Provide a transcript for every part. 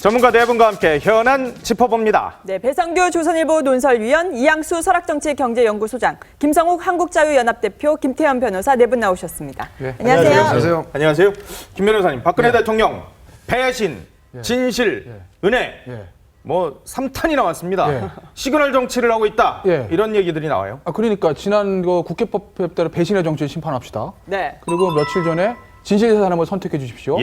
전문가 네 분과 함께 현안 짚어봅니다. 네, 배성규 조선일보 논설위원, 이양수 설학정치경제연구소장, 김성욱 한국자유연합대표, 김태현 변호사 네 분 나오셨습니다. 네. 안녕하세요. 안녕하세요. 안녕하세요. 김 변호사님, 박근혜 대통령 배신, 진실, 은혜 뭐 3탄이 나왔습니다. 시그널 정치를 하고 있다. 이런 얘기들이 나와요. 그러니까 지난 국회법에 따라 배신의 정치를 심판합시다. 네. 그리고 며칠 전에 진실의 사람을 선택해 주십시오.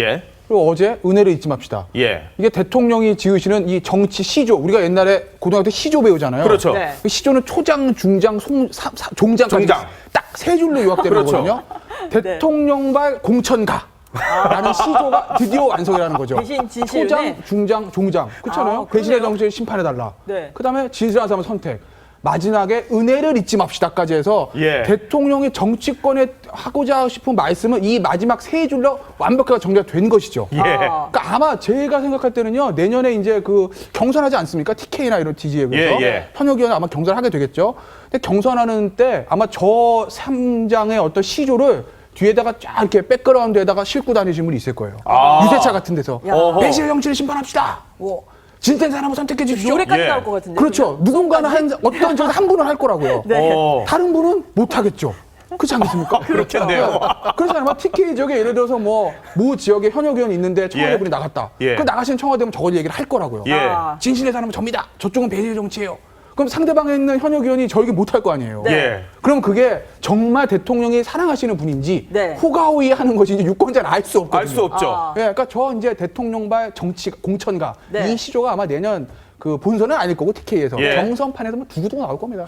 그리고 어제 은혜를 잊지 맙시다. 예. 이게 대통령이 지으시는 이 정치 시조, 우리가 옛날에 고등학교 때 시조 배우잖아요. 그렇죠. 네. 그 시조는 초장, 중장, 종장까지 딱 세 줄로 요약되는 그렇죠. 거거든요. 대통령발 공천가. 라는 시조가 드디어 완성이라는 거죠. 배신, 진실, 초장, 은혜. 중장, 종장. 그렇잖아요. 배신의 정치를 심판해달라. 네. 그다음에 진실한 사람 선택. 마지막에 은혜를 잊지 맙시다까지 해서 대통령이 정치권에 하고자 싶은 말씀은 이 마지막 세 줄로 완벽하게 정리가 된 것이죠. 그러니까 아마 제가 생각할 때는요, 내년에 이제 그 경선하지 않습니까? TK나 이런 DG에서 현역 의원 아마 경선하게 되겠죠. 근데 경선하는 때 아마 저 3장의 어떤 시조를 뒤에다가 쫙 이렇게 백그라운드에다가 싣고 다니시는 분이 있을 거예요. 유세차 같은 데서 배신의 정치를 심판합시다. 진텐 사람을 선택해 주십시오. 노래까지 나올 것 같은데. 그렇죠. 누군가는 어떤 저에서 한 분은 할 거라고요. 다른 분은 못 하겠죠. 그렇지 않겠습니까? 그렇겠네요. 그래서 아마 TK 지역에 예를 들어서 모 지역에 현역 의원이 있는데 청와대 분이 나갔다. 그 나가신 청와대면 저거 얘기를 할 거라고요. 진실의 사람은 접니다. 저쪽은 배신의 정치예요. 그럼 상대방에 있는 현역 의원이 저 얘기 못 할 거 아니에요. 그럼 그게 정말 대통령이 사랑하시는 분인지 호가호위 하는 것인지 유권자는 알 수 없거든요. 알 수 없죠. 그러니까 저 이제 대통령발 정치 공천가 이 시조가 아마 내년 그 본선은 아닐 거고 TK에서 경선판에서 뭐 두고두고 나올 겁니다.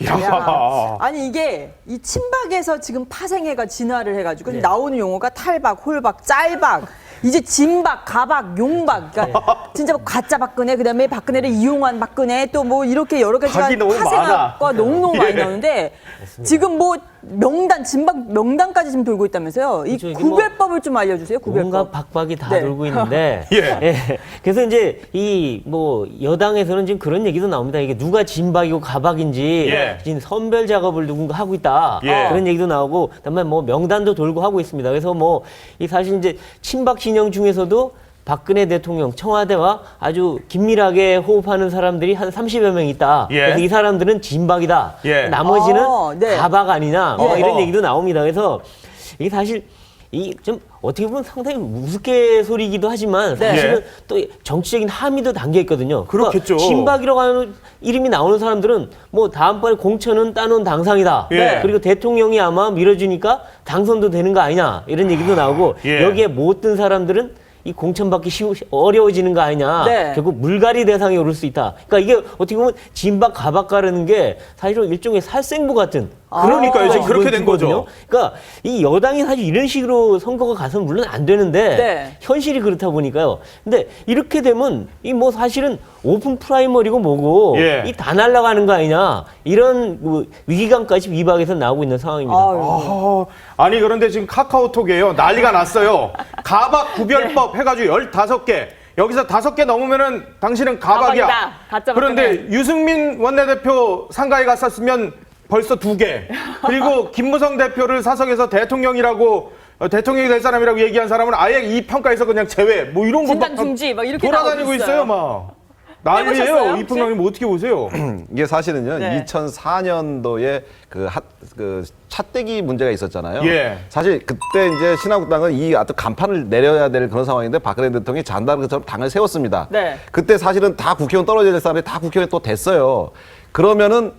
아니 이게 이 친박에서 지금 파생해가 진화를 해가지고 나오는 용어가 탈박, 홀박, 짤박, 이제 진박, 가박, 용박, 그러니까 진짜 가짜 박근혜, 그다음에 박근혜를 이용한 박근혜, 또 뭐 이렇게 여러 가지가 파생학과 너무너무 많이 나오는데 지금 뭐 명단, 진박 명단까지 지금 돌고 있다면서요? 이 구별법을 좀 알려주세요. 구별법. 뭔가 박박이 다 돌고 있는데, 그래서 이제 이 뭐 여당에서는 지금 그런 얘기도 나옵니다. 이게 누가 진박이고 가박인지 지금 선별 작업을 누군가 하고 있다. 그런 얘기도 나오고, 그다음에 뭐 명단도 돌고 하고 있습니다. 그래서 뭐 이 사실 이제 친박 진영 중에서도 박근혜 대통령 청와대와 아주 긴밀하게 호흡하는 사람들이 한 30여 명 있다. 그래서 이 사람들은 진박이다. 나머지는 가박 아니냐. 뭐 이런 얘기도 나옵니다. 그래서 이게 사실 이 좀 어떻게 보면 상당히 우스갯소리이기도 하지만 사실은 또 정치적인 함의도 담겨 있거든요. 그렇겠죠. 그러니까 진박이라고 하는 이름이 나오는 사람들은 뭐 다음번에 공천은 따놓은 당상이다. 그리고 대통령이 아마 밀어주니까 당선도 되는 거 아니냐. 이런 얘기도 나오고 여기에 못 든 사람들은 이 공천받기 어려워지는 거 아니냐. 결국 물갈이 대상에 오를 수 있다. 그러니까 이게 어떻게 보면 진박 가박가라는 게 사실은 일종의 살생부 같은. 그러니까요. 지금 그렇게 된 거죠. 그러니까 이 여당이 사실 이런 식으로 선거가 가서는 물론 안 되는데 현실이 그렇다 보니까요. 근데 이렇게 되면 이 뭐 사실은 오픈 프라이머리고 뭐고 이 다 날아가는 거 아니냐. 이런 뭐 위기감까지 위박에서 나오고 있는 상황입니다. 아니 그런데 지금 카카오톡에요. 난리가 났어요. 가박 구별법 해가지고 15개. 여기서 5개 넘으면은 당신은 가박이야. 그런데 유승민 원내대표 상가에 갔었으면 벌써 2개. 그리고 김무성 대표를 사석에서 대통령이라고 대통령이 될 사람이라고 얘기한 사람은 아예 이 평가에서 그냥 제외. 뭐 이런 거 진단 중지 막 이렇게 돌아다니고 있어요, 막. 난리예요. 이 평론이 뭐 어떻게 보세요? 이게 사실은요. 2004년도에 그 차떼기 문제가 있었잖아요. 사실 그때 이제 신한국당은 이 어떤 간판을 내려야 될 그런 상황인데 박근혜 대통령이 잔다르크처럼 당을 세웠습니다. 그때 사실은 다 국회의원 떨어져야 될 사람이 다 국회의원 또 됐어요. 그러면은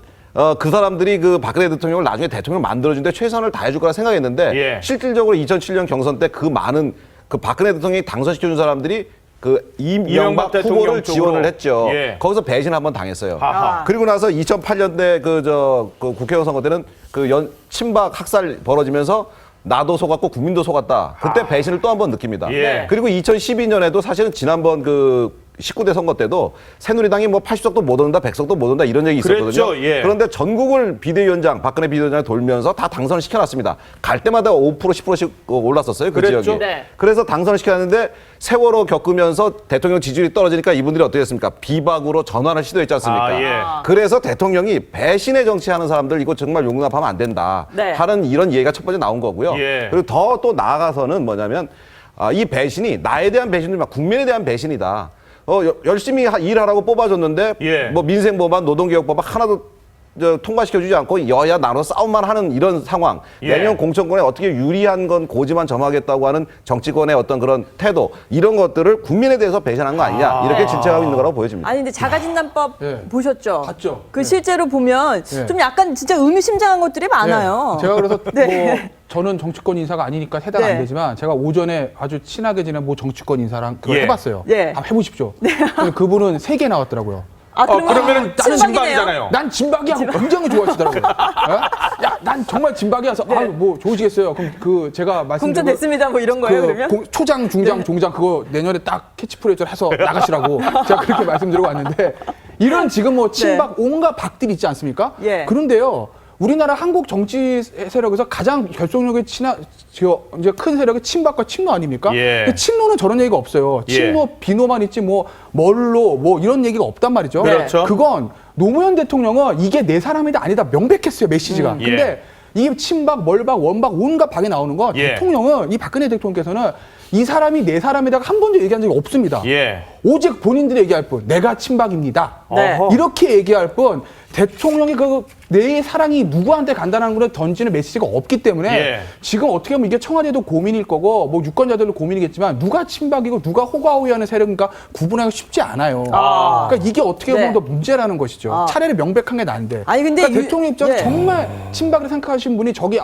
그 사람들이 그 박근혜 대통령을 나중에 대통령 만들어준데 최선을 다해줄 거라 생각했는데 실질적으로 2007년 경선 때 그 많은 그 박근혜 대통령이 당선시켜준 사람들이 그 이명박 후보를 지원을 했죠. 거기서 배신 한번 당했어요. 그리고 나서 2008년대 그 국회의원 선거 때는 그 친박 학살 벌어지면서 나도 속았고 국민도 속았다. 그때 배신을 또 한 번 느낍니다. 그리고 2012년에도 사실은 지난번 그 19대 선거 때도 새누리당이 뭐 80석도 못 얻는다, 100석도 못 얻는다 이런 얘기 있었거든요. 그랬죠, 그런데 전국을 비대위원장, 박근혜 비대위원장이 돌면서 다 당선을 시켜놨습니다. 갈 때마다 5%, 10%씩 올랐었어요, 그 지역이. 그래서 당선을 시켜놨는데 세월호 겪으면서 대통령 지지율이 떨어지니까 이분들이 어떻게 했습니까? 비박으로 전환을 시도했지 않습니까? 그래서 대통령이 배신의 정치하는 사람들 이거 정말 용납하면 안 된다 하는 이런 얘기가 첫 번째 나온 거고요. 그리고 더 또 나아가서는 뭐냐면 이 배신이 나에 대한 배신이 막 국민에 대한 배신이다. 열심히 일하라고 뽑아줬는데 예. 뭐 민생법안, 노동개혁법안 하나도 통과시켜주지 않고 여야 나눠 싸움만 하는 이런 상황. 예. 내년 공천권에 어떻게 유리한 건 고지만 점하겠다고 하는 정치권의 어떤 그런 태도 이런 것들을 국민에 대해서 배신한 거 아니냐 이렇게 질책하고 있는 거라고 보여집니다. 아니 근데 자가진단법 예. 보셨죠? 봤죠. 그 실제로 보면 예. 좀 약간 진짜 의미심장한 것들이 많아요. 네. 제가 그래서 네. 뭐 저는 정치권 인사가 아니니까 해당 네. 안 되지만 제가 오전에 아주 친하게 지낸 뭐 정치권 인사랑 그걸 예. 해봤어요. 네. 한번 해보십시오. 근데 그분은 3개 나왔더라고요. 그러면은 나는 친박이네요. 진박이잖아요. 난 진박이야. 굉장히 좋아하시더라고요. 야, 난 정말 진박이라서 네. 뭐 좋으시겠어요. 그럼 그 제가 말씀드린 공천 됐습니다. 뭐 이런 거예요, 그러면? 초장, 중장, 종장 그거 내년에 딱 캐치프레이즈를 해서 나가시라고 제가 그렇게 말씀드리고 왔는데 이런 지금 뭐 친박 온갖 박들이 있지 않습니까? 예. 그런데요. 우리나라 한국 정치 세력에서 가장 결속력이 이제 큰 세력이 친박과 친노 아닙니까? 예. 근데 친노는 저런 얘기가 없어요. 예. 친노, 비노만 있지 뭐 멀로 뭐 이런 얘기가 없단 말이죠. 그렇죠. 그건 노무현 대통령은 이게 내 사람이다 아니다 명백했어요. 메시지가. 예. 근데 이게 친박, 멀박, 원박 온갖 박이 나오는 거 예. 대통령은 이 박근혜 대통령께서는 이 사람이 내 사람이다가 한 번도 얘기한 적이 없습니다. 예. 오직 본인들이 얘기할 뿐 내가 친박입니다. 네. 어허. 이렇게 얘기할 뿐 대통령이 내 사랑이 누구한테 간다는 걸 던지는 메시지가 없기 때문에 예. 지금 어떻게 보면 이게 청와대도 고민일 거고 뭐 유권자들도 고민이겠지만 누가 친박이고 누가 호가호위하는 세력인가 구분하기 쉽지 않아요. 그러니까 이게 어떻게 보면 네. 더 문제라는 것이죠. 차라리 명백한 게 나은데. 아니, 근데 그러니까 대통령 입장에서 예. 정말 친박을 생각하시는 분이 저기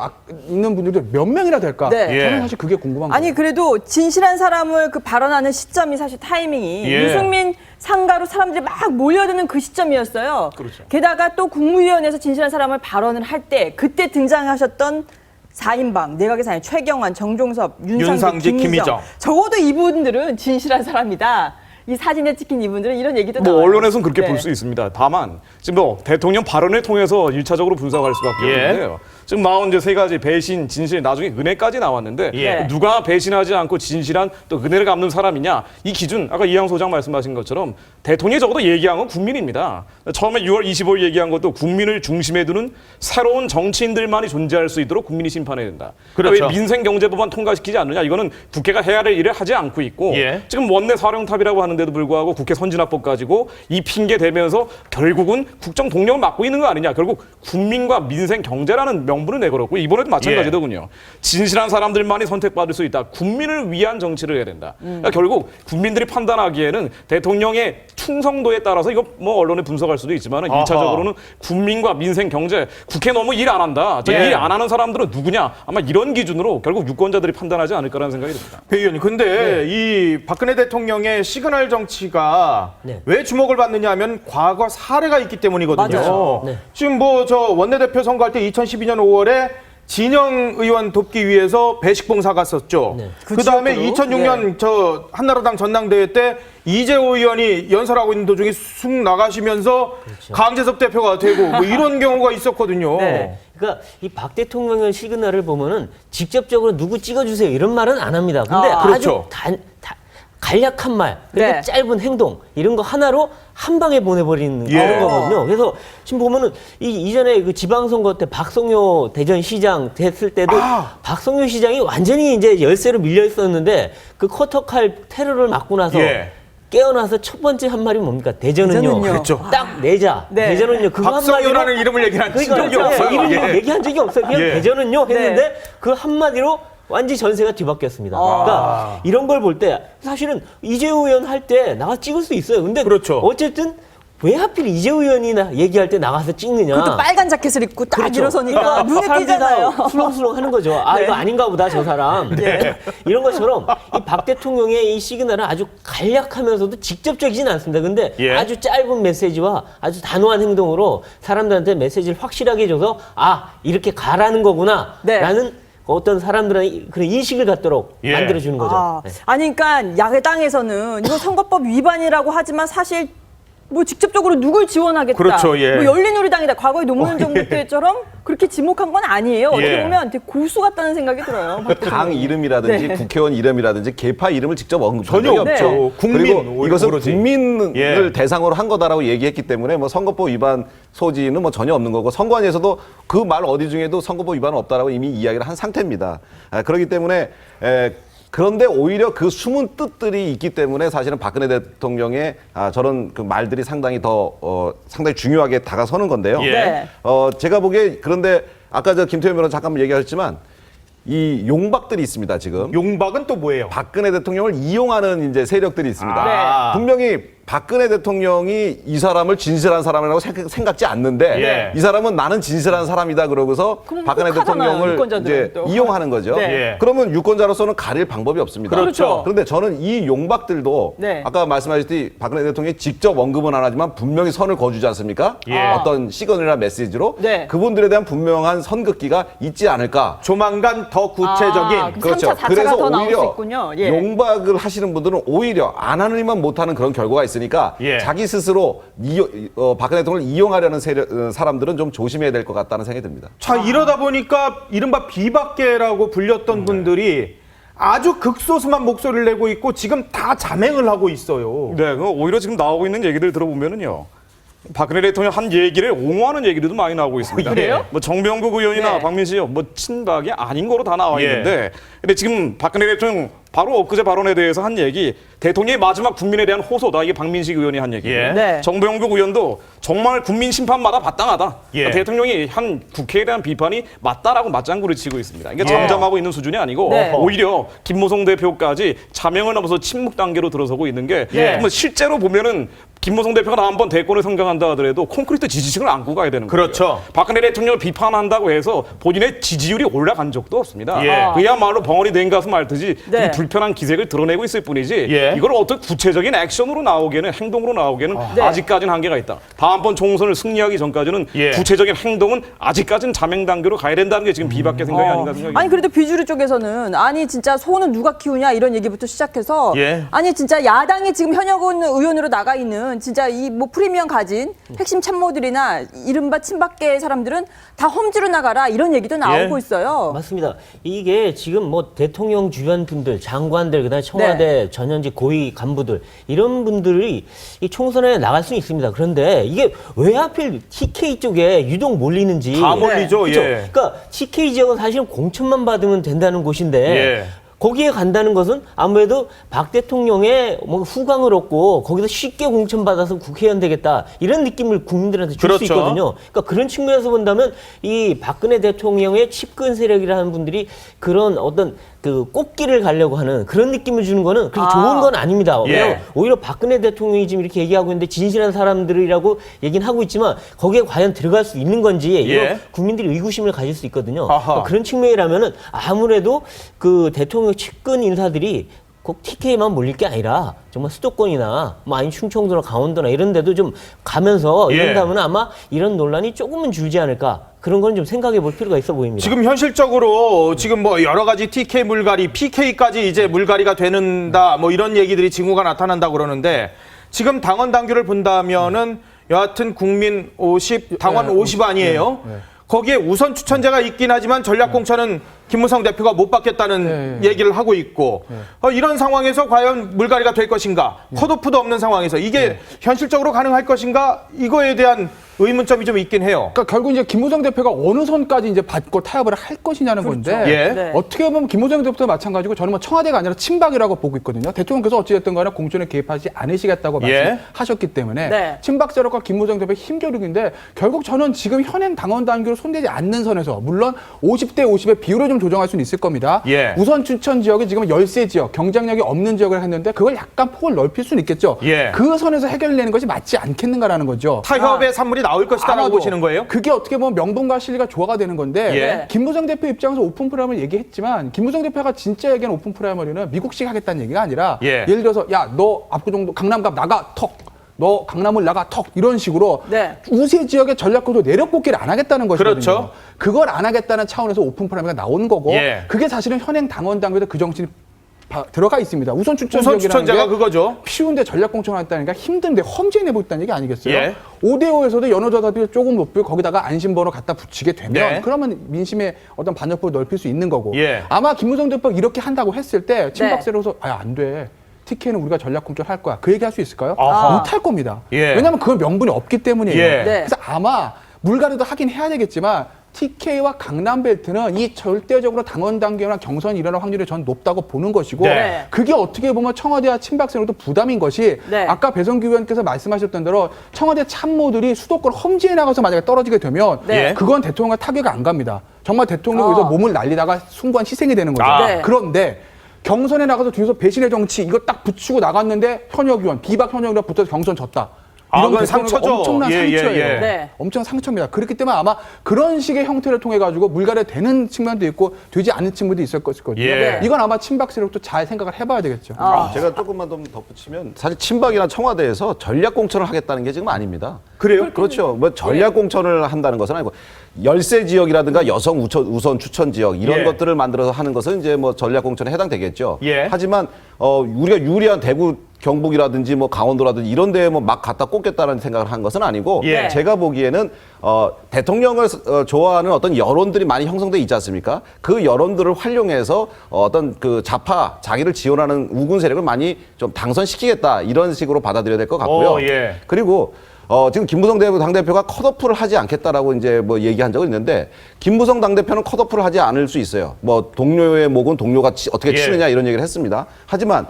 있는 분들도 몇 명이나 될까? 네. 저는 예. 사실 그게 궁금한 아니 거예요. 그래도 진실한 사람을 그 발언하는 시점이 사실 타이밍이 예. 유승민 상가로 사람들이 막 몰려드는 그 시점이었어요. 그렇죠. 게다가 또 국무위원회에서 진실한 사람을 발언을 할 때 그때 등장하셨던 4인방 내각의 4인 최경환, 정종섭, 윤상직, 김희정. 적어도 이분들은 진실한 사람이다. 이 사진에 찍힌 이분들은 이런 얘기도 뭐 나와요. 언론에서는 그렇게 네. 볼 수 있습니다. 다만 지금 뭐 대통령 발언을 통해서 1차적으로 분석할 수밖에 예. 없는데요. 지금 나온 이제 3가지 배신, 진실, 나중에 은혜까지 나왔는데 예. 누가 배신하지 않고 진실한 또 은혜를 갚는 사람이냐 이 기준 아까 이항 소장 말씀하신 것처럼 대통령이 적어도 얘기한 건 국민입니다. 처음에 6월 25일 얘기한 것도 국민을 중심에 두는 새로운 정치인들만이 존재할 수 있도록 국민이 심판해야 된다. 그렇죠. 왜 민생경제법안 통과시키지 않느냐 이거는 국회가 해야 할 일을 하지 않고 있고 예. 지금 원내 사령탑이라고 하는데도 불구하고 국회 선진화법 가지고 이 핑계 대면서 결국은 국정 동력을 막고 있는 거 아니냐. 결국 국민과 민생 경제라는 명분을 내걸었고 이번에도 마찬가지더군요. 진실한 사람들만이 선택받을 수 있다. 국민을 위한 정치를 해야 된다. 그러니까 결국 국민들이 판단하기에는 대통령의 충성도에 따라서 이거 뭐 언론에 분석할 수도 있지만 아하. 1차적으로는 국민과 민생 경제 국회 너무 일 안 한다. 예. 일 안 하는 사람들은 누구냐. 아마 이런 기준으로 결국 유권자들이 판단하지 않을까라는 생각이 듭니다. 배 의원님, 근데 이 박근혜 대통령의 시그널 정치가 왜 주목을 받느냐 하면 과거 사례가 있기 때문이거든요. 맞아요. 네. 지금 뭐 저 원내대표 선거할 때 2012년 5월에 진영 의원 돕기 위해서 배식봉 사갔었죠. 네. 그 다음에 지역구로? 2006년 저 한나라당 전당대회 때 이재호 의원이 연설하고 있는 도중에 쑥 나가시면서 강재섭 대표가 되고 뭐 이런 경우가 있었거든요. 네. 그러니까 이 박 대통령의 시그널을 보면은 직접적으로 누구 찍어주세요 이런 말은 안 합니다. 근데 그렇죠. 아주 간략한 말, 그리고 네. 짧은 행동 이런 거 하나로 한 방에 보내버리는 예. 그런 거거든요. 그래서 지금 보면은 이전에 그 지방선거 때 박성효 대전시장 됐을 때도 박성효 시장이 완전히 이제 열세로 밀려 있었는데 그 커터칼 테러를 맞고 나서 예. 깨어나서 첫 번째 한 말이 뭡니까? 대전은요. 그렇죠. 딱 내자. 네. 대전은요. 그거 한 마디로 박성효라는 이름을 얘기한 적이 그러니까 없어요. 이름 예. 얘기한 적이 없어요. 그냥 예. 대전은요 했는데 네. 그 한마디로 완전히 전세가 뒤바뀌었습니다. 그러니까 이런 걸 볼 때 사실은 이재호 의원 할 때 나가 찍을 수 있어요. 근데 그렇죠. 어쨌든 왜 하필 이재호 의원이 얘기할 때 나가서 찍느냐. 그것도 빨간 자켓을 입고 딱 그렇죠. 일어서니까 눈에 사람들이 띄잖아요. 다 술렁술렁 하는 거죠. 아, 네. 이거 아닌가 보다, 저 사람. 이런 것처럼 이 박 대통령의 이 시그널은 아주 간략하면서도 직접적이진 않습니다. 근데 예. 아주 짧은 메시지와 아주 단호한 행동으로 사람들한테 메시지를 확실하게 줘서 아, 이렇게 가라는 거구나. 네. 라는 어떤 사람들의 그런 인식을 갖도록 예. 만들어주는 거죠. 네. 아니, 그러니까 야당에서는 이거 선거법 위반이라고 하지만 사실 뭐 직접적으로 누굴 지원하겠다. 그렇죠, 예. 뭐 열린우리당이다. 과거에 노무현 정부 때처럼 그렇게 지목한 건 아니에요. 어떻게 예. 보면 되게 고수 같다는 생각이 들어요. 당 이름이라든지 네. 국회의원 이름이라든지 계파 이름을 직접 언급한 전혀 적이 없죠. 없죠. 국민, 그리고 이것은 오로지. 국민을 예. 대상으로 한 거다라고 얘기했기 때문에 뭐 선거법 위반 소지는 뭐 전혀 없는 거고 선관위에서도 그 말 어디 중에도 선거법 위반은 없다라고 이미 이야기를 한 상태입니다. 그렇기 때문에 그런데 오히려 그 숨은 뜻들이 있기 때문에 사실은 박근혜 대통령의 저런 그 말들이 상당히 상당히 중요하게 다가서는 건데요. 네. 제가 보기에 그런데 아까 저 김태현 변호사 잠깐만 얘기하셨지만 이 용박들이 있습니다, 지금. 용박은 또 뭐예요? 박근혜 대통령을 이용하는 이제 세력들이 있습니다. 아. 분명히 박근혜 대통령이 이 사람을 진실한 사람이라고 생각지 않는데 예. 이 사람은 나는 진실한 사람이다 그러고서 그럼 박근혜 혹하잖아요, 대통령을 유권자들은 이제 또. 이용하는 거죠. 네. 예. 그러면 유권자로서는 가릴 방법이 없습니다. 그렇죠. 그런데 저는 이 용박들도 네. 아까 말씀하셨듯이 박근혜 대통령이 직접 언급은 안 하지만 분명히 선을 그어주지 않습니까? 예. 어떤 시그널이나 메시지로 네. 그분들에 대한 분명한 선긋기가 있지 않을까. 조만간 더 구체적인 그럼 3차, 4차가 더 나올 수 있군요. 예. 용박을 하시는 분들은 오히려 안 하느니만 못하는 그런 결과가 있으니까 예. 자기 스스로 박근혜 대통령을 이용하려는 사람들은 좀 조심해야 될 것 같다는 생각이 듭니다. 자, 이러다 보니까 이른바 비박계라고 불렸던 분들이 아주 극소수만 목소리를 내고 있고 지금 다 자맹을 하고 있어요. 네, 오히려 지금 나오고 있는 얘기들 들어보면은요. 박근혜 대통령 한 얘기를 옹호하는 얘기들도 많이 나오고 있습니다. 그래요? 뭐 정병국 의원이나 네. 박민식 의원 뭐 친박이 아닌 거로 다 나와 예. 있는데 근데 지금 박근혜 대통령 바로 엊그제 발언에 대해서 한 얘기 대통령의 마지막 국민에 대한 호소다. 이게 박민식 의원이 한 얘기예요. 예. 네. 정병국 의원도 정말 국민 심판마다 마땅하다. 예. 그러니까 대통령이 한 국회에 대한 비판이 맞다라고 맞장구를 치고 있습니다. 이게 잠잠하고 있는 수준이 아니고 네. 오히려 김무성 대표까지 자명을 넘어서 침묵 단계로 들어서고 있는 게 예. 뭐 실제로 보면은 김무성 대표가 다음번 대권을 성장한다 하더라도 콘크리트 지지층을 안고 가야 되는 거예요. 그렇죠. 박근혜 대통령을 비판한다고 해서 본인의 지지율이 올라간 적도 없습니다. 예. 그야말로 벙어리 된 가슴 앓듯이 네. 좀 불편한 기색을 드러내고 있을 뿐이지 예. 이걸 어떤 구체적인 액션으로 나오기에는 행동으로 나오기에는 네. 아직까지는 한계가 있다. 다음번 총선을 승리하기 전까지는 예. 구체적인 행동은 아직까지는 자맹 단계로 가야 된다는 게 지금 비박계 생각이 아닌가 생각이 아니 그래도 비주류 쪽에서는 아니 진짜 소는 누가 키우냐 이런 얘기부터 시작해서 예. 아니 진짜 야당이 지금 현역은 의원으로 나가 있는 진짜 이 뭐 프리미엄 가진 핵심 참모들이나 이른바 친박계 사람들은 다 험지로 나가라 이런 얘기도 나오고 예. 있어요. 맞습니다. 이게 지금 뭐 대통령 주변 분들, 장관들, 그다음에 청와대 전현직 고위 간부들 이런 분들이 이 총선에 나갈 수는 있습니다. 그런데 이게 왜 하필 TK 쪽에 유독 몰리는지 다 몰리죠. 그렇죠? 예. 그러니까 TK 지역은 사실은 공천만 받으면 된다는 곳인데 예. 거기에 간다는 것은 아무래도 박 대통령의 뭐 후광을 얻고 거기서 쉽게 공천받아서 국회의원 되겠다 이런 느낌을 국민들한테 줄 수 그렇죠. 있거든요. 그러니까 그런 측면에서 본다면 이 박근혜 대통령의 측근 세력이라는 분들이 그런 어떤 그 꽃길을 가려고 하는 그런 느낌을 주는 거는 그렇게 좋은 건 아닙니다. 예. 왜냐하면 오히려 박근혜 대통령이 지금 이렇게 얘기하고 있는데 진실한 사람들이라고 얘기는 하고 있지만 거기에 과연 들어갈 수 있는 건지 예. 이런 국민들이 의구심을 가질 수 있거든요. 아하. 그러니까 그런 측면이라면은 아무래도 그 대통령 측근 인사들이 꼭 TK만 몰릴 게 아니라 정말 수도권이나 뭐 아니 충청도나 강원도나 이런 데도 좀 가면서 예. 이런다면 아마 이런 논란이 조금은 줄지 않을까 그런 건 좀 생각해 볼 필요가 있어 보입니다. 지금 현실적으로 지금 뭐 여러 가지 TK 물갈이, PK까지 이제 물갈이가 되는다 뭐 이런 얘기들이 징후가 나타난다 그러는데 지금 당원 당규를 본다면은 여하튼 국민 50, 당원 50 아니에요? 거기에 우선 추천자가 있긴 하지만 전략공천은 김무성 대표가 못 받겠다는 얘기를 하고 있고 이런 상황에서 과연 물갈이가 될 것인가? 컷오프도 없는 상황에서 이게 현실적으로 가능할 것인가? 이거에 대한 의문점이 좀 있긴 해요. 그러니까 결국 이제 김무성 대표가 어느 선까지 이제 받고 타협을 할 것이냐는 건데 예. 네. 어떻게 보면 김무성 대표도 마찬가지고 저는 뭐 청와대가 아니라 친박이라고 보고 있거든요. 대통령께서 어찌됐든 간에 공천에 개입하지 않으시겠다고 예. 말씀하셨기 때문에 네. 친박 세력과 김무성 대표의 힘겨루기인데 결국 저는 지금 현행 당원 당규로 손대지 않는 선에서 물론 50대 50의 비율을 좀 조정할 수는 있을 겁니다. 예. 우선 추천 지역이 지금 열세 지역, 경쟁력이 없는 지역을 했는데 그걸 약간 폭을 넓힐 수는 있겠죠. 예. 그 선에서 해결내는 것이 맞지 않겠는가라는 거죠. 타협의 산물이 나올 것이다라고 아마도 보시는 거예요? 그게 어떻게 보면 명분과 실리가 조화가 되는 건데 예. 김무성 대표 입장에서 오픈 프라이머리 얘기했지만 김무성 대표가 진짜 얘기한 오픈 프라이머리는 미국식 하겠다는 얘기가 아니라 예. 예를 들어서 야 너 압구정도 강남갑 나가 턱 너 강남을 나가 턱 이런 식으로 네. 우세 지역의 전략구도 내력뽑기를 안 하겠다는 것이거든요. 그렇죠. 그걸 안 하겠다는 차원에서 오픈 프라이머리가 나온 거고 예. 그게 사실은 현행 당원 당규에도 그 정신이 들어가 있습니다. 우선 추천 우선 지역이라는 추천자가 게 그거죠. 쉬운데 전략 공천하겠다니까 힘든데 험지에 내보겠다는 얘기 아니겠어요? 예. 5대5에서도 연호자들이 조금 높이고 거기다가 안심번호 갖다 붙이게 되면 네. 그러면 민심의 어떤 반역폭을 넓힐 수 있는 거고 예. 아마 김무성 대표가 이렇게 한다고 했을 때 네. 친박세로서 안 돼. TK는 우리가 전략 공천할 거야. 그 얘기 할 수 있을까요? 아하. 못할 겁니다. 예. 왜냐하면 그건 명분이 없기 때문이에요. 예. 네. 그래서 아마 물갈이도 하긴 해야 되겠지만 TK와 강남벨트는 이 절대적으로 당원 단계나 경선이 일어날 확률이 전 높다고 보는 것이고 네. 그게 어떻게 보면 청와대와 친박세력도 부담인 것이 네. 아까 배성규 의원께서 말씀하셨던 대로 청와대 참모들이 수도권 험지에 나가서 만약에 떨어지게 되면 네. 그건 대통령과 타격이 안 갑니다. 정말 대통령 여기서 몸을 날리다가 순간 희생이 되는 거죠. 네. 그런데 경선에 나가서 뒤에서 배신의 정치 이거 딱 붙이고 나갔는데 현역 의원, 비박 현역 의원 붙어서 경선 졌다. 이런 그건 대통령이 상처죠. 엄청난 예, 예, 상처예요. 예. 네. 엄청 상처입니다. 그렇기 때문에 아마 그런 식의 형태를 통해 가지고 물갈이 되는 측면도 있고 되지 않는 측면도 있을 것이거든요. 예. 이건 아마 친박 세력도 잘 생각을 해봐야 되겠죠. 제가 조금만 더 덧붙이면 사실 친박이나 청와대에서 전략 공천을 하겠다는 게 지금 아닙니다. 그래요? 그렇죠. 뭐 전략 공천을 한다는 것은 아니고 열세 지역이라든가 여성 우선 추천 지역 이런 예. 것들을 만들어서 하는 것은 이제 뭐 전략 공천에 해당되겠죠. 예. 하지만 우리가 유리한 대구 경북이라든지 뭐 강원도라든지 이런 데에 뭐 막 갖다 꽂겠다는 생각을 한 것은 아니고 예. 제가 보기에는 대통령을 좋아하는 어떤 여론들이 많이 형성돼 있지 않습니까? 그 여론들을 활용해서 어떤 그 좌파 자기를 지원하는 우군 세력을 많이 좀 당선시키겠다 이런 식으로 받아들여야 될 것 같고요. 예. 그리고 지금 김무성 당대표가 컷오프를 하지 않겠다라고 이제 뭐 얘기한 적은 있는데 김무성 당대표는 컷오프를 하지 않을 수 있어요. 뭐 동료의 목은 동료가 어떻게 예. 치느냐 이런 얘기를 했습니다. 하지만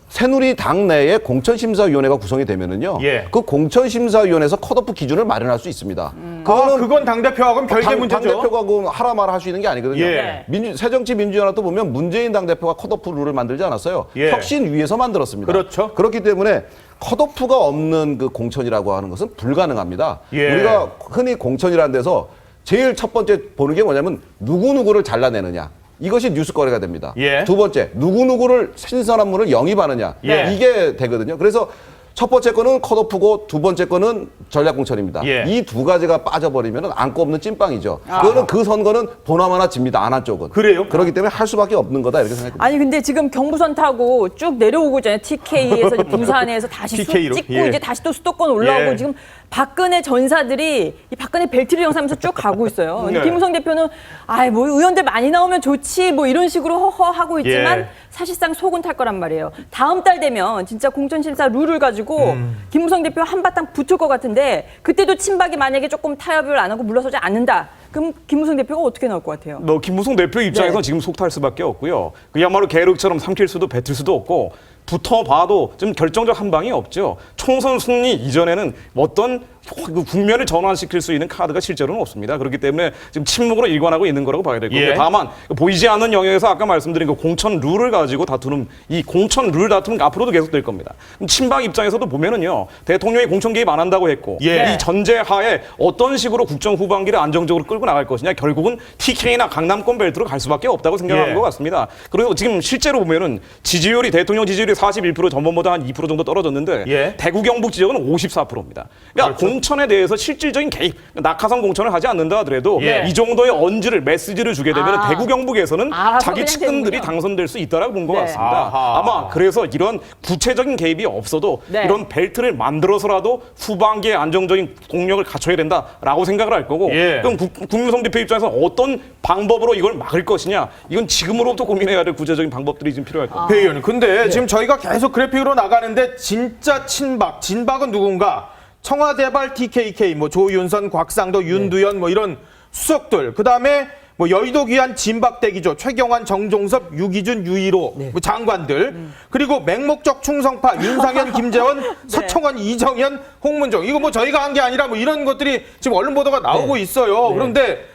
새누리 당내에 공천심사위원회가 구성이 되면은요. 예. 그 공천심사위원회에서 컷오프 기준을 마련할 수 있습니다. 그건 당대표하고는 별개 문제죠. 당대표가 그 하라 마라 할 수 있는 게 아니거든요. 예. 새정치민주연합도 보면 문재인 당대표가 컷오프 룰을 만들지 않았어요. 예. 혁신위에서 만들었습니다. 그렇죠. 그렇기 때문에 컷오프가 없는 그 공천이라고 하는 것은 불가능합니다. 예. 우리가 흔히 공천이라는 데서 제일 첫 번째 보는 게 뭐냐면 누구누구를 잘라내느냐. 이것이 뉴스거리가 됩니다. 예. 두 번째, 누구누구를 신선한 분을 영입하느냐. 예. 이게 되거든요. 그래서 첫 번째 거는 컷오프고 두 번째 거는 전략공천입니다. 예. 이 두 가지가 빠져버리면 안고 없는 찐빵이죠. 그거는 그 선거는 보나마나 집니다. 안 한 쪽은. 그래요? 그렇기 때문에 할 수밖에 없는 거다 이렇게 생각합니다. 아니 근데 지금 경부선 타고 쭉 내려오고 있잖아요. TK에서 부산에서 다시 TK 로? 찍고 예. 이제 다시 또 수도권 올라오고 예. 지금 박근혜 전사들이 이 박근혜 벨트를 영상하면서 쭉 가고 있어요. 근데 네. 김무성 대표는 아이 뭐 의원들 많이 나오면 좋지 뭐 이런 식으로 허허하고 있지만 예. 사실상 속은 탈 거란 말이에요. 다음 달 되면 진짜 공천심사 룰을 가지고 김무성 대표 한바탕 붙을 것 같은데 그때도 친박이 만약에 조금 타협을 안 하고 물러서지 않는다. 그럼 김무성 대표가 어떻게 나올 것 같아요? 뭐 김무성 대표 입장에서는 네. 지금 속탈 수밖에 없고요. 그야말로 계륵처럼 삼킬 수도 뱉을 수도 없고 붙어봐도 좀 결정적 한 방이 없죠. 총선 승리 이전에는 어떤 그 국면을 전환시킬 수 있는 카드가 실제로는 없습니다. 그렇기 때문에 지금 침묵으로 일관하고 있는 거라고 봐야 될 거고요. 예. 다만 보이지 않는 영역에서 아까 말씀드린 그 공천 룰을 가지고 다투는 이 공천 룰 다툼은 앞으로도 계속될 겁니다. 그럼 친박 입장에서도 보면은요. 대통령이 공천 개입 안 한다고 했고 예. 이 전제하에 어떤 식으로 국정 후반기를 안정적으로 끌고 나갈 것이냐 결국은 TK나 강남권 벨트로 갈 수밖에 없다고 생각하는 예. 것 같습니다. 그리고 지금 실제로 보면은 지지율이 대통령 지지율이 41% 전번보다 한 2% 정도 떨어졌는데 예. 대구 경북 지역은 54%입니다. 그러니까 그렇죠. 공천에 대해서 실질적인 개입, 낙하산 공천을 하지 않는다 하더라도 예. 이 정도의 언지를 메시지를 주게 되면 대구 경북에서는 알아서 자기 그냥 측근들이 되는군요. 당선될 수 있다라고 본 것 네. 같습니다. 아하. 아마 그래서 이런 구체적인 개입이 없어도 네. 이런 벨트를 만들어서라도 후반기에 안정적인 동력을 갖춰야 된다라고 생각을 할 거고 예. 그럼 국민성 대표 입장에서 어떤 방법으로 이걸 막을 것이냐 이건 지금으로부터 고민해야 될 구체적인 방법들이 좀 필요할 겁니다. 배 의원님, 근데 지금 저희가 계속 그래픽으로 나가는데 진짜 친박, 진박은 누군가? 청와대발 TKK, 뭐 조윤선, 곽상도, 윤두현 뭐 이런 수석들, 그 다음에 뭐 여의도 귀한 진박대기죠. 최경환, 정종섭, 유기준, 유일호 뭐 장관들, 그리고 맹목적 충성파 윤상현, 김재원, 서청원, 이정현, 홍문종. 이거 뭐 저희가 한 게 아니라 뭐 이런 것들이 지금 언론 보도가 나오고 있어요. 그런데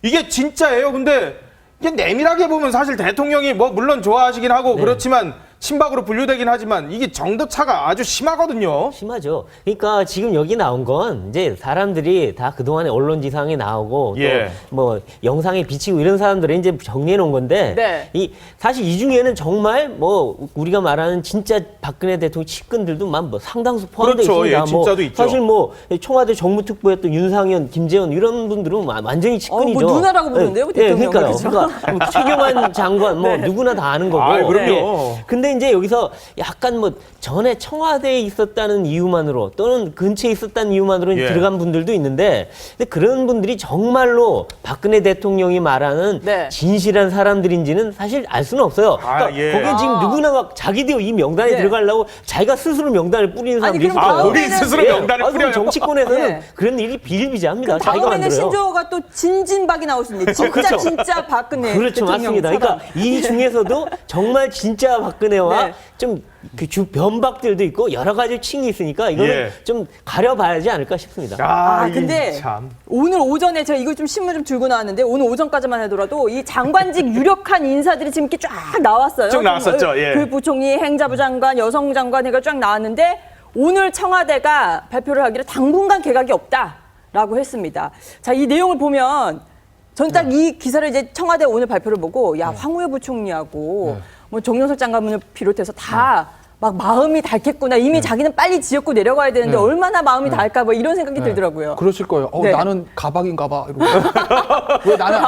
이게 진짜예요. 근데 이게 내밀하게 보면 사실 대통령이 뭐 물론 좋아하시긴 하고 그렇지만 친박으로 분류되긴 하지만 이게 정도 차가 아주 심하거든요. 심하죠. 그러니까 지금 여기 나온 건 이제 사람들이 다 그동안에 언론지상에 나오고 예. 또 뭐 영상에 비치고 이런 사람들이 이제 정리해 놓은 건데 네. 이 사실 이 중에는 정말 뭐 우리가 말하는 진짜 박근혜 대통령 측근들도 뭐 상당수 포함되어 그렇죠. 있습니다. 예, 진짜도 있죠. 사실 뭐 청와대 정무특보였던 윤상현, 김재원 이런 분들은 완전히 측근이죠. 뭐 누나라고 부르는데요, 예, 대통령을. 그러니까요. 그렇죠? 그러니까 최경환 장관 뭐 네. 누구나 다 아는 거고. 아이, 그럼요. 예. 근데 근데 이제 여기서 약간 뭐 전에 청와대에 있었다는 이유만으로 또는 근처에 있었다는 이유만으로 예. 들어간 분들도 있는데 근데 그런 분들이 정말로 박근혜 대통령이 말하는 네. 진실한 사람들인지는 사실 알 수는 없어요. 그러니까 예. 거기에 지금 누구나 막 자기도 이 명단에 네. 들어가려고 자기가 스스로 명단을 뿌리는 아니, 사람들이 그럼 있어요. 본인 스스로 명단을 그럼 뿌려요? 정치권에서는 네. 그런 일이 비일비재합니다. 자기가 다음에는 만들어요. 신조어가 또 진진박이 나올 수 있네. 진짜 그렇죠. 진짜 박근혜 그렇죠, 대통령 맞습니다. 사람. 그러니까 이 중에서도 정말 진짜 박근혜와 네. 좀 그 주 변박들도 있고 여러 가지 층이 있으니까 이거는 예. 좀 가려봐야지 않을까 싶습니다. 아, 이 근데 참. 오늘 오전에 제가 이거 좀 신문 좀 들고 나왔는데 오늘 오전까지만 하더라도 이 장관직 유력한 인사들이 지금 이렇게 쫙 나왔어요. 쭉 나왔었죠, 예. 그 부총리, 행자부 장관, 여성 장관 해가 쫙 나왔는데 오늘 청와대가 발표를 하기로 당분간 개각이 없다라고 했습니다. 자, 이 내용을 보면 전 딱 이 기사를 이제 청와대 오늘 발표를 보고 야, 황우여 부총리하고 뭐 정영석 장관을 비롯해서 다 막 마음이 닳겠구나. 이미 자기는 빨리 지역구 내려가야 되는데 얼마나 마음이 닳을까 뭐 이런 생각이 들더라고요. 그러실 거예요. 네. 나는 가박인가 봐. 이러고. 왜 나는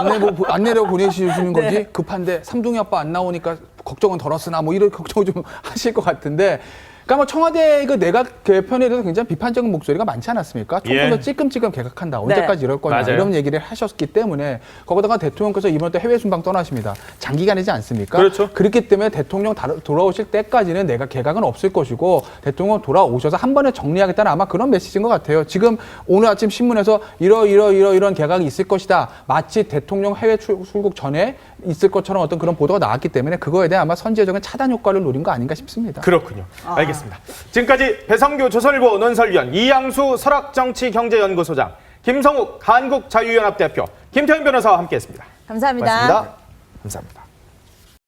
안 내려 보내주시는 거지? 네. 급한데 삼둥이 아빠 안 나오니까 걱정은 덜었으나 뭐 이런 걱정을 좀 하실 것 같은데. 그러니까 뭐 청와대 그 내각 개편에 대해서 굉장히 비판적인 목소리가 많지 않았습니까? 조금 더 찌끔찌끔 개각한다. 언제까지 이럴 거냐. 맞아요. 이런 얘기를 하셨기 때문에 거기다가 대통령께서 이번 때 해외 순방 떠나십니다. 장기간이지 않습니까? 그렇죠. 그렇기 때문에 대통령 돌아오실 때까지는 내가 개각은 없을 것이고 대통령 돌아오셔서 한 번에 정리하겠다는 아마 그런 메시지인 것 같아요. 지금 오늘 아침 신문에서 이런 개각이 있을 것이다. 마치 대통령 해외 출국 전에 있을 것처럼 어떤 그런 보도가 나왔기 때문에 그거에 대한 아마 선제적인 차단 효과를 노린 거 아닌가 싶습니다. 그렇군요. 알겠습니다. 지금까지 배성규 조선일보 논설위원, 이양수 설학정치경제연구소장, 김성욱 한국자유연합 대표, 김태현 변호사와 함께했습니다. 감사합니다. 고맙습니다. 감사합니다.